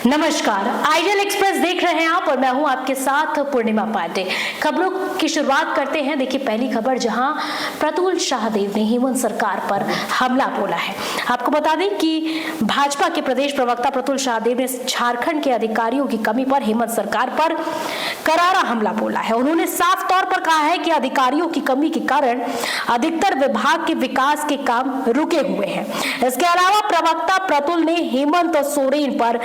नमस्कार, ideal express देख रहे हैं आप और मैं हूं आपके साथ पूर्णिमा पांडे। खबरों की शुरुआत करते हैं। देखिए, पहली खबर जहां प्रतुल शाहदेव ने हेमंत सरकार पर हमला बोला है। आपको बता दें कि भाजपा के प्रदेश प्रवक्ता प्रतुल शाहदेव ने झारखंड के अधिकारियों की कमी पर हेमंत सरकार पर करारा हमला बोला है। उन्होंने साफ तौर पर कहा है कि अधिकारियों की कमी के कारण अधिकतर विभाग के विकास के काम रुके हुए हैं। इसके अलावा प्रवक्ता प्रतुल ने हेमंत सोरेन पर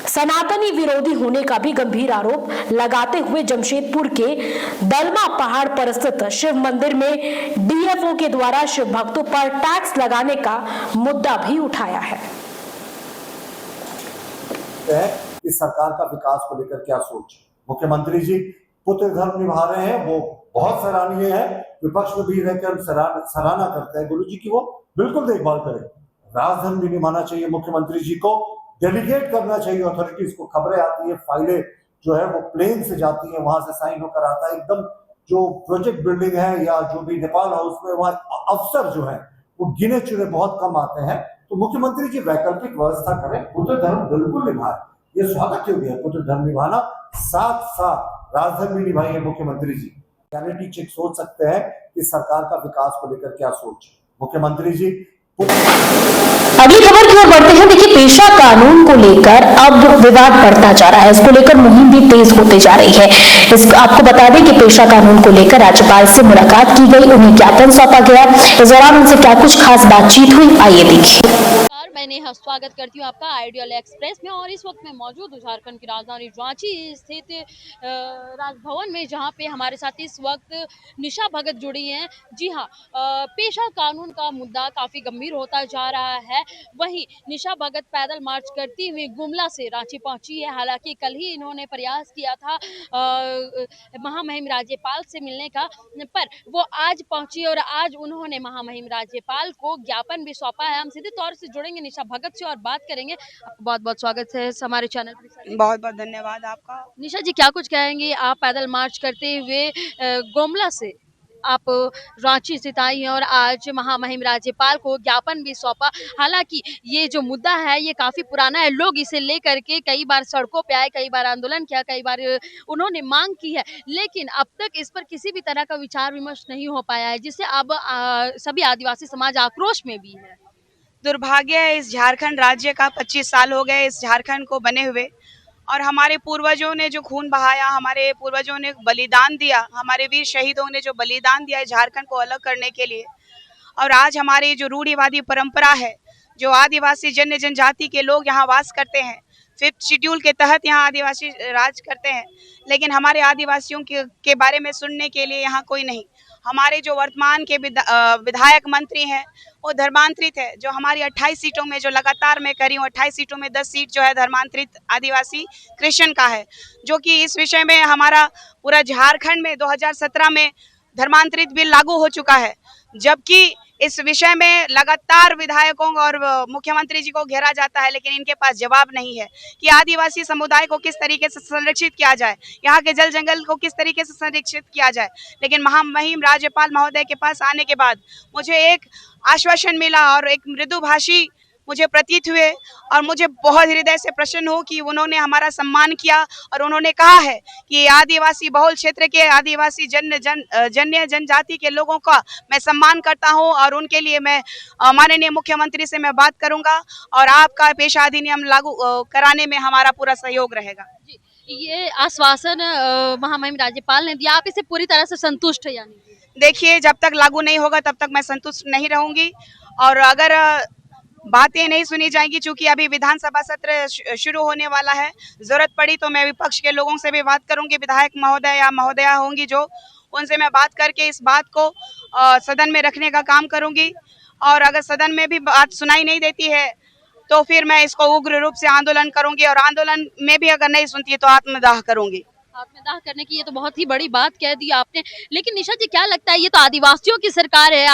सनातनी विरोधी होने का भी गंभीर आरोप लगाते हुए जमशेदपुर के दलमा पहाड़ पर स्थित शिव मंदिर में डीएफओ के द्वारा शिव भक्तों पर टैक्स लगाने का मुद्दा भी उठाया है। इस सरकार का विकास को लेकर क्या सोच? मुख्यमंत्री जी पुत्र धर्म निभा रहे हैं, वो बहुत सराहनीय है। विपक्ष में भी रहकर हम सराहना करते हैं गुरु जी की, वो बिल्कुल देखभाल करें। राजधर्म भी निभाना चाहिए मुख्यमंत्री जी को, डेलीगेट करना चाहिए अथॉरिटीज को। खबरें आती है, फाइलें जो है वो प्लेन से जाती है, वहां से साइन होकर आता है। एकदम जो प्रोजेक्ट बिल्डिंग है या जो भी नेपाल हाउस में, वहां अफसर जो है वो गिने चुने बहुत कम आते हैं। तो मुख्यमंत्री जी वैकल्पिक व्यवस्था करें, पुत्र धर्म बिल्कुल निभाए। ये स्वागत योग्य है पुत्र धर्म निभाना, साथ साथ राजधर्म भी निभाइए मुख्यमंत्री जी। रियलिटी चेक सोच सकते हैं कि सरकार का विकास को लेकर क्या सोच मुख्यमंत्री जी। अगली खबर की ओर बढ़ते हैं। देखिए, पेशा कानून को लेकर अब विवाद बढ़ता जा रहा है। इसको लेकर मुहिम भी तेज होती जा रही है। आपको बता दें कि पेशा कानून को लेकर राज्यपाल से मुलाकात की गई, उन्हें ज्ञापन सौंपा गया। इस दौरान उनसे क्या कुछ खास बातचीत हुई, आइए देखिए। मैंने स्वागत करती हूँ आपका आइडियल एक्सप्रेस में, और इस वक्त मैं मौजूद हूँ झारखंड की राजधानी रांची स्थित राजभवन में, जहाँ पे हमारे साथ इस वक्त निशा भगत जुड़ी हैं। जी हाँ, पेशा कानून का मुद्दा काफ़ी गंभीर होता जा रहा है। वहीं निशा भगत पैदल मार्च करती हुई गुमला से रांची पहुंची है। हालांकि कल ही इन्होंने प्रयास किया था महामहिम राज्यपाल से मिलने का, पर वो आज पहुंची और आज उन्होंने महामहिम राज्यपाल को ज्ञापन भी सौंपा है। हम सीधे तौर से जुड़ेंगे निशा भगत से और बात करेंगे। आपको बहुत बहुत स्वागत है हमारे चैनल पर। बहुत बहुत धन्यवाद आपका। निशा जी, क्या कुछ कहेंगे? आप पैदल मार्च करते हुए गुमला से आप रांची स्थित आई हैं और आज महामहिम राज्यपाल को ज्ञापन भी सौंपा। हालांकि ये जो मुद्दा है ये काफी पुराना है, लोग इसे लेकर के कई बार सड़कों पे आए, कई बार आंदोलन किया, कई बार उन्होंने मांग की है, लेकिन अब तक इस पर किसी भी तरह का विचार विमर्श नहीं हो पाया है, जिससे अब सभी आदिवासी समाज आक्रोश में भी है। दुर्भाग्य है, इस झारखंड राज्य का 25 साल हो गए इस झारखंड को बने हुए, और हमारे पूर्वजों ने जो खून बहाया, हमारे पूर्वजों ने बलिदान दिया, हमारे वीर शहीदों ने जो बलिदान दिया झारखंड को अलग करने के लिए। और आज हमारी जो रूढ़िवादी परंपरा है, जो आदिवासी जनजाति के लोग यहाँ वास करते हैं, 5th शेड्यूल के तहत यहाँ आदिवासी राज करते हैं, लेकिन हमारे आदिवासियों के बारे में सुनने के लिए यहाँ कोई नहीं। हमारे जो वर्तमान के विधायक मंत्री हैं वो धर्मांतरित है। जो हमारी 28 सीटों में, जो लगातार मैं करी हूँ 28 सीटों में 10 सीट जो है धर्मांतरित आदिवासी क्रिश्चियन का है, जो कि इस विषय में हमारा पूरा झारखंड में 2017 में धर्मांतरित बिल लागू हो चुका है। जबकि इस विषय में लगातार विधायकों और मुख्यमंत्री जी को घेरा जाता है, लेकिन इनके पास जवाब नहीं है कि आदिवासी समुदाय को किस तरीके से संरक्षित किया जाए, यहाँ के जल जंगल को किस तरीके से संरक्षित किया जाए। लेकिन महामहिम राज्यपाल महोदय के पास आने के बाद मुझे एक आश्वासन मिला और एक मृदुभाषी मुझे प्रतीत हुए, और मुझे बहुत हृदय से प्रसन्न हो कि उन्होंने हमारा सम्मान किया और उन्होंने कहा है कि आदिवासी बहुल क्षेत्र के आदिवासी जनजाति के लोगों का मैं सम्मान करता हूं, और उनके लिए मैं माननीय मुख्यमंत्री से मैं बात करूंगा और आपका पेशा अधिनियम लागू कराने में हमारा पूरा सहयोग रहेगा। ये आश्वासन महामहिम राज्यपाल ने दिया, आप इसे पूरी तरह से संतुष्ट है? यानी देखिए, जब तक लागू नहीं होगा तब तक मैं संतुष्ट नहीं रहूंगी, और अगर बातें नहीं सुनी जाएंगी, चूंकि अभी विधानसभा सत्र शुरू होने वाला है, जरूरत पड़ी तो मैं विपक्ष के लोगों से भी बात करूंगी, विधायक महोदय या महोदया होंगी जो, उनसे मैं बात करके इस बात को सदन में रखने का काम करूंगी। और अगर सदन में भी बात सुनाई नहीं देती है तो फिर मैं इसको उग्र रूप से आंदोलन करूंगी, और आंदोलन में भी अगर नहीं सुनती है तो आत्मदाह करूंगी। आत्मदाह करने की ये तो बहुत ही बड़ी बात कह दी आपने। लेकिन निशा जी, क्या लगता है, ये तो आदिवासियों की सरकार है,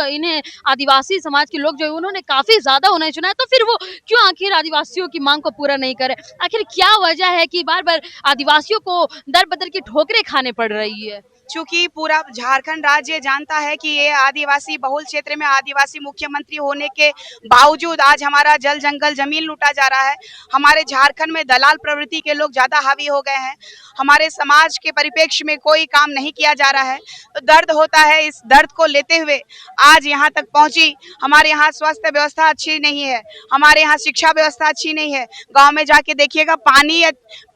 इन्हें आदिवासी समाज के लोग जो है उन्होंने काफी ज्यादा उन्हें चुना है, तो फिर वो क्यों आखिर आदिवासियों की मांग को पूरा नहीं करे? आखिर क्या वजह है कि बार बार आदिवासियों को दर बदर की ठोकरें खाने पड़ रही है? चूंकि पूरा झारखंड राज्य जानता है कि ये आदिवासी बहुल क्षेत्र में आदिवासी मुख्यमंत्री होने के बावजूद आज हमारा जल जंगल जमीन लूटा जा रहा है। हमारे झारखंड में दलाल प्रवृत्ति के लोग ज्यादा हावी हो गए हैं। हमारे समाज के परिप्रेक्ष्य में कोई काम नहीं किया जा रहा है, तो दर्द होता है। इस दर्द को लेते हुए आज यहाँ तक पहुंची। हमारे यहाँ स्वास्थ्य व्यवस्था अच्छी नहीं है, हमारे यहाँ शिक्षा व्यवस्था अच्छी नहीं है। गांव में जाके देखिएगा, पानी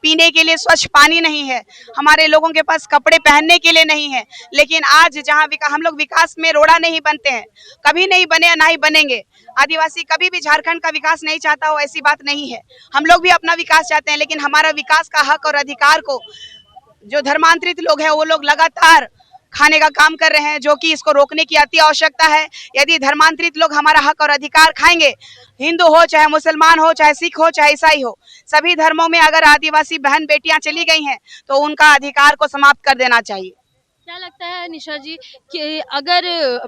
पीने के लिए स्वच्छ पानी नहीं है, हमारे लोगों के पास कपड़े पहनने के लिए नहीं है। लेकिन आज जहाँ हम लोग विकास में रोड़ा नहीं बनते हैं, कभी नहीं बने, ना ही बनेंगे। आदिवासी कभी भी झारखंड का विकास नहीं चाहता हो, ऐसी बात नहीं है। हम लोग भी अपना विकास चाहते हैं, लेकिन हमारा विकास का हक और अधिकार को जो धर्मांतरित लोग हैं वो लोग लगातार खाने का काम कर रहे हैं, जो कि इसको रोकने की अति आवश्यकता है। यदि धर्मांतरित लोग हमारा हक और अधिकार खाएंगे, हिंदू हो चाहे मुसलमान हो चाहे सिख हो चाहे ईसाई हो, सभी धर्मों में अगर आदिवासी बहन बेटियां चली गई हैं तो उनका अधिकार को समाप्त कर देना चाहिए। क्या लगता है निशा जी कि अगर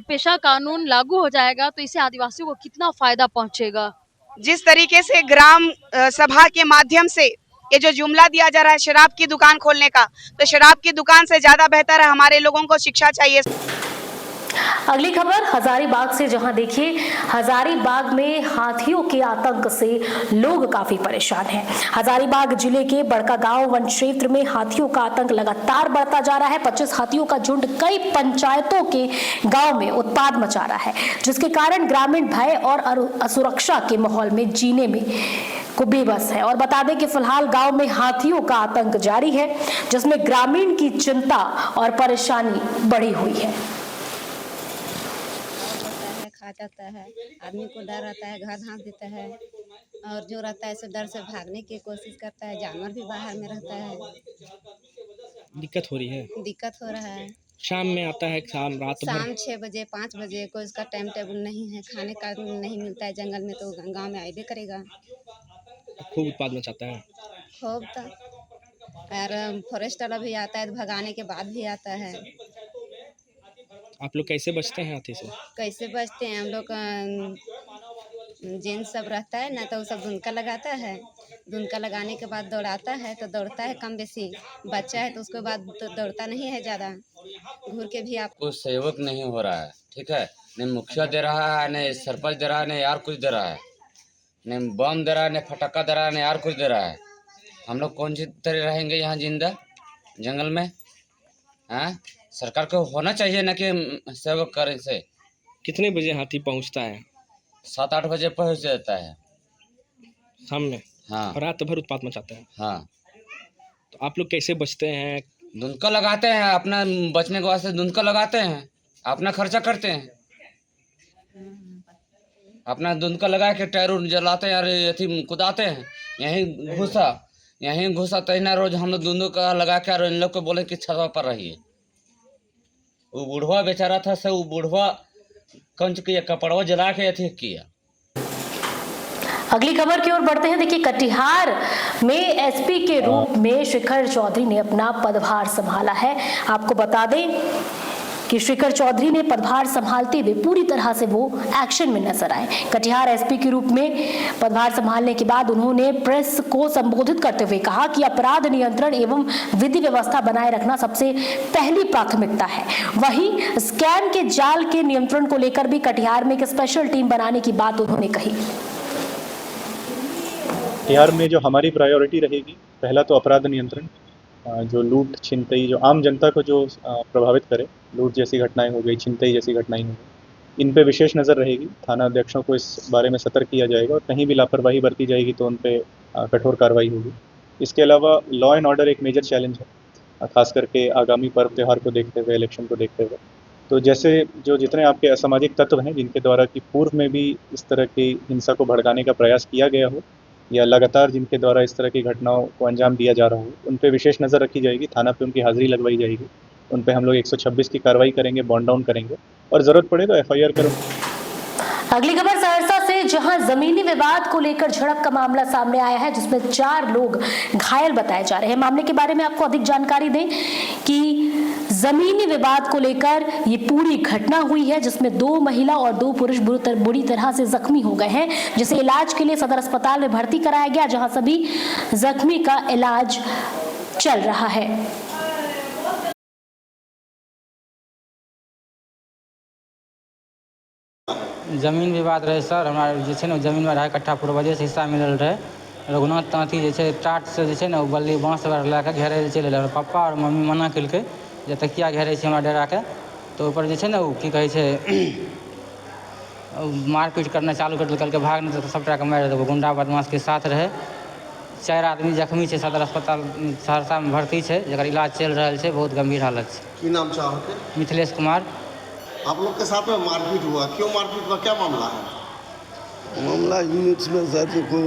पेशा कानून लागू हो जाएगा तो इससे आदिवासियों को कितना फायदा पहुंचेगा? जिस तरीके से ग्राम सभा के माध्यम से ये जो जुमला दिया जा रहा है शराब की दुकान खोलने का, तो शराब की दुकान से ज्यादा बेहतर है हमारे लोगों को शिक्षा चाहिए। अगली खबर हजारीबाग से, जहां देखिए हजारीबाग में हाथियों के आतंक से लोग काफी परेशान हैं। हजारीबाग जिले के बड़कागांव वन क्षेत्र में हाथियों का आतंक लगातार बढ़ता जा रहा है। 25 हाथियों का झुंड कई पंचायतों के गांव में उत्पात मचा रहा है, जिसके कारण ग्रामीण भय और असुरक्षा के माहौल में जीने में को बेबस है। और बता दें कि फिलहाल गांव में हाथियों का आतंक जारी है, जिसमें ग्रामीण की चिंता और परेशानी बढ़ी हुई है। खा जाता है, आदमी को डर रहता है, घर हाँक देता है, और जो रहता है सो डर से भागने की कोशिश करता है। जानवर भी बाहर में रहता है, दिक्कत हो रही है। दिक्कत हो रहा है। शाम में आता है, शाम रात भर, शाम 6 बजे 5 बजे कोई उसका टाइम टेबल नहीं है, खाने का नहीं मिलता है जंगल में, तो गांव में आइबे करेगा। खूब उत्पाद मचाता है। खूब तो, और फॉरेस्ट वाला भी आता है, तो भगाने के बाद भी आता है। आप लोग कैसे बचते हैं हाथी से? कैसे बचते हैं हम लोग, जेंट्स सब रहता है ना, तो वो सब धुनका लगाता है। धुनका लगाने के बाद दौड़ाता है, तो दौड़ता है कम बेसी। बच्चा है तो उसके बाद तो दौड़ता नहीं है ज़्यादा, घूर के भी। आप कुछ सहयोग नहीं हो रहा है, ठीक है, न मुखिया दे रहा है, न सरपंच दे रहा है, न यार कुछ दे रहा है, न बम दे रहा है, न फटाका दे रहा है, न यार कुछ दे रहा है। हम लोग कौन सी तरह रहेंगे यहाँ जिंदा जंगल में? हाँ, सरकार को होना चाहिए ना कि सहयोग करे से। कितने बजे हाथी पहुंचता है? 7-8 बजे पहुंच जाता है शाम में। हाँ, और रात भर उत्पात मचाता है। हाँ। तो आप लोग कैसे बचते हैं? धुनका लगाते हैं, अपना बचने के वास्ते धुनका लगाते हैं, अपना खर्चा करते हैं, अपना धुनका लगा के टायर जलाते हैं, अरे कुदाते हैं। यहीं घुसा तहिना रोज हम लोग दोनों का लगा के और इन लोग को बोले कि छत पर रहिए। वो बूढ़वा बेचारा था, से वो बूढ़वा कंच किया, कपड़वा जला के अथी किया। अगली खबर की ओर बढ़ते हैं। देखिए कटिहार में एसपी के रूप में शिखर चौधरी ने अपना पदभार संभाला है। आपको बता दें कि शिखर चौधरी ने पदभार संभालते हुए पूरी तरह से वो एक्शन में नजर आए। कटिहार एसपी के रूप में पदभार संभालने के बाद उन्होंने प्रेस को संबोधित करते हुए कहा कि अपराध नियंत्रण एवं विधि व्यवस्था बनाए रखना सबसे पहली प्राथमिकता है। वहीं स्कैम के जाल के नियंत्रण को लेकर भी कटिहार में एक स्पेशल टीम बनाने की बात उन्होंने कही। कटिहार में जो हमारी प्रायोरिटी रहेगी, पहला तो अपराध नियंत्रण, जो लूट छिनतई जो आम जनता को जो प्रभावित करे, लूट जैसी घटनाएं हो गई, छिनतई जैसी घटनाएं हो गई, इन पे विशेष नज़र रहेगी। थाना अध्यक्षों को इस बारे में सतर्क किया जाएगा और कहीं भी लापरवाही बरती जाएगी तो उन पे कठोर कार्रवाई होगी। इसके अलावा लॉ एंड ऑर्डर एक मेजर चैलेंज है, खास करके आगामी पर्व त्यौहार को देखते हुए, इलेक्शन को देखते हुए। तो जैसे जो जितने आपके असामाजिक तत्व हैं जिनके द्वारा कि पूर्व में भी इस तरह की हिंसा को भड़काने का प्रयास किया गया हो या लगातार जिनके द्वारा इस तरह की घटनाओं को अंजाम दिया जा रहा हो, उन पे विशेष नज़र रखी जाएगी। थाना पे उनकी हाजिरी लगवाई जाएगी, उन पे हम लोग 126 की कार्रवाई करेंगे, बॉन्ड डाउन करेंगे और ज़रूरत पड़े तो FIR करेंगे। अगली खबर सहरसा से, जहां जमीनी विवाद को लेकर झड़प का मामला सामने आया है, जिसमें 4 लोग घायल बताए जा रहे हैं। मामले के बारे में आपको अधिक जानकारी दें कि जमीनी विवाद को लेकर ये पूरी घटना हुई है, जिसमें 2 महिला और 2 पुरुष बुरी तरह से जख्मी हो गए हैं, जिसे इलाज के लिए सदर अस्पताल में भर्ती कराया गया, जहां सभी जख्मी का इलाज चल रहा है। जमीन विवाद रहे सर, हमरा जे छै ने जमीन में 2.5 कट्ठा पूर्वजेसँ हिस्सा मिलल रहे। रघुनाथ ताँती जे छै टाटसँ जे छै ने बल्ली बाँस वगैरह लए कऽ घेरै लए चलि एलै। पप्पा और मम्मी मना केलकै जे तकिया घेरै छै हमरा डेराके, तो ओहिपर जे छै ने ओ की कहै छै मारपीट करना चालू कर देलकै, भाग नहीं तो सबटाके मारि देलकै। गुंडा बदमाशके साथ रहे। 4 आदमी जख्मी छै, सदर अस्पताल सहरसा में भर्ती छै, जकर इलाज चल रहा है, बहुत गंभीर हालत है। की नाम छै अहाँके? मिथिलेश कुमार। आप लोग के साथ में मारपीट हुआ, क्यों मारपीट हुआ, क्या मामला है? मामला यूनिट्स में सर देखो,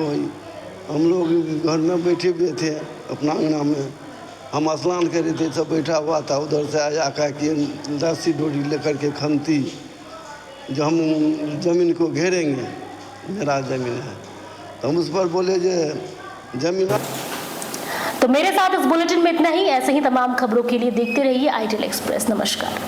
हम लोग घर में बैठे हुए थे अपना अंगना में, हम स्नान कर रहे थे, सब बैठा हुआ था। उधर से आया कहा कि रस्सी डोरी लेकर के खंती जो हम ज़मीन को घेरेंगे, मेरा ज़मीन है। तो हम उस पर बोले जो ज़मीन। तो मेरे साथ इस बुलेटिन में इतना ही। ऐसे ही तमाम खबरों के लिए देखते रहिए आईडियल एक्सप्रेस। नमस्कार।